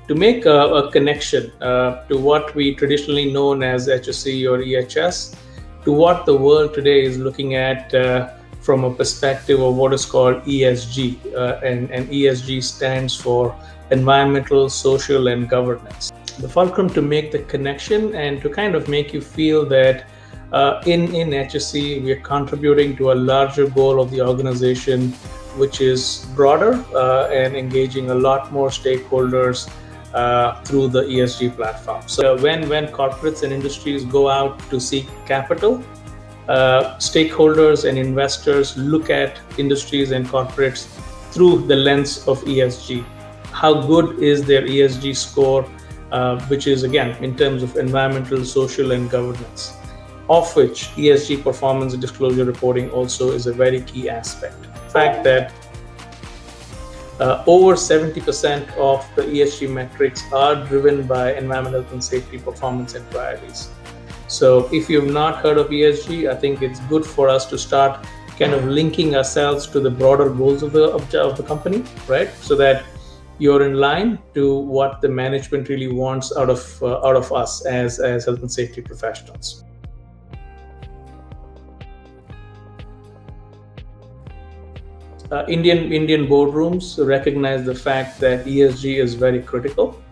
to make a connection to what we traditionally known as HSE or EHS to what the world today is looking at from a perspective of what is called ESG. And ESG stands for environmental, social, and governance. The fulcrum to make the connection and to kind of make you feel that in HSE, we are contributing to a larger goal of the organization, which is broader and engaging a lot more stakeholders through the ESG platform. So when corporates and industries go out to seek capital, stakeholders and investors look at industries and corporates through the lens of ESG. How good is their ESG score, which is again in terms of environmental, social, and governance, of which ESG performance and disclosure reporting also is a very key aspect. The fact that over 70% of the ESG metrics are driven by environmental and safety performance and priorities. So if you've not heard of ESG, I think it's good for us to start kind of linking ourselves to the broader goals of the company, right? So that you're in line to what the management really wants out of us as health and safety professionals. Indian boardrooms recognize the fact that ESG is very critical,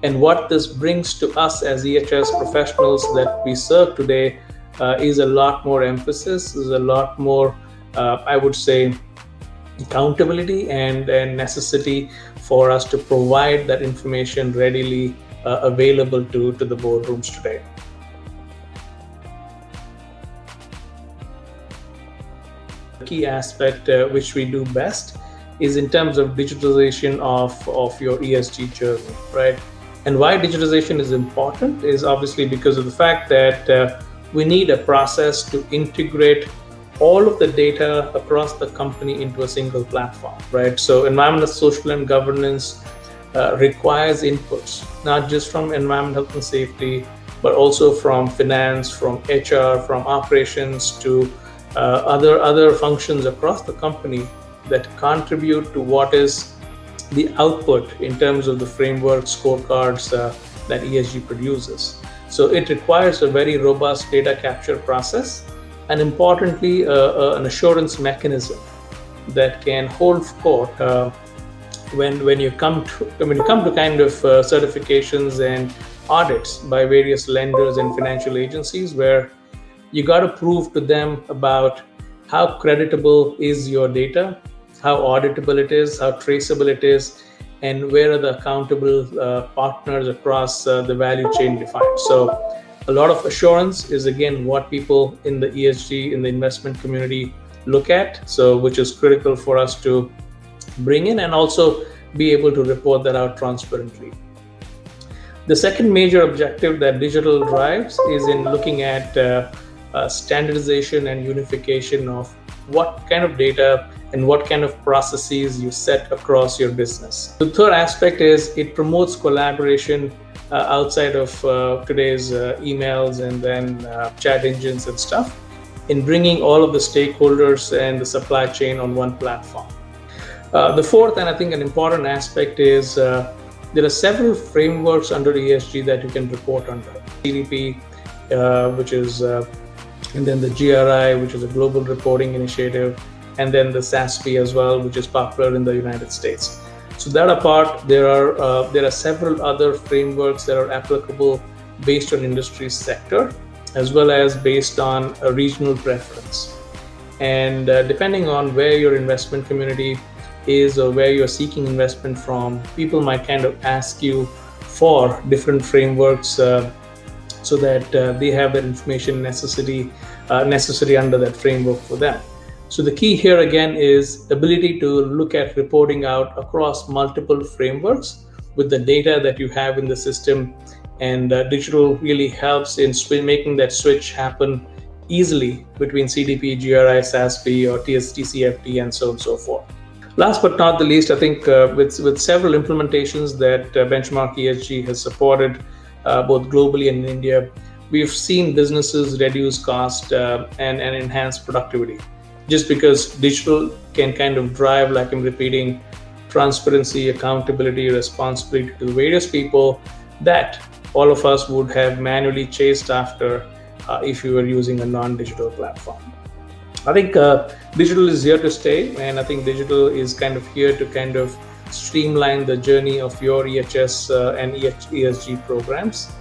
and what this brings to us as EHS professionals that we serve today is a lot more emphasis, is a lot more, I would say, accountability and necessity for us to provide that information readily available to the boardrooms today. The key aspect which we do best is in terms of digitalization of your ESG journey, right? And why digitization is important is obviously because of the fact that we need a process to integrate all of the data across the company into a single platform, right? So environmental, social, and governance requires inputs, not just from environment, health, and safety, but also from finance, from HR, from operations to other functions across the company that contribute to what is the output in terms of the framework scorecards that ESG produces. So it requires a very robust data capture process, and importantly, an assurance mechanism that can hold court when you come to kind of certifications and audits by various lenders and financial agencies, where you got to prove to them about how creditable is your data, how auditable it is, how traceable it is, and where are the accountable partners across the value chain defined. So a lot of assurance is again what people in the ESG, in the investment community look at, so which is critical for us to bring in and also be able to report that out transparently. The second major objective that digital drives is in looking at standardization and unification of what kind of data and what kind of processes you set across your business. The third aspect is it promotes collaboration outside of today's emails and then chat engines and stuff, in bringing all of the stakeholders and the supply chain on one platform. The fourth, and I think an important aspect, is there are several frameworks under ESG that you can report under. CDP, which is, and then the GRI, which is a global reporting initiative, and then the SASB as well, which is popular in the United States. So that apart, there are several other frameworks that are applicable based on industry sector, as well as based on a regional preference. And depending on where your investment community is or where you're seeking investment from, people might kind of ask you for different frameworks so that they have that information necessary under that framework for them. So the key here again is ability to look at reporting out across multiple frameworks with the data that you have in the system, and digital really helps in making that switch happen easily between CDP, GRI, SASB, or TCFD, and so on and so forth. Last but not the least, I think with several implementations that Benchmark ESG has supported both globally and in India, we've seen businesses reduce cost and enhance productivity. Just because digital can kind of drive, like I'm repeating, transparency, accountability, responsibility to various people that all of us would have manually chased after if we were using a non-digital platform. I think digital is here to stay, and I think digital is kind of here to kind of streamline the journey of your EHS and ESG programs.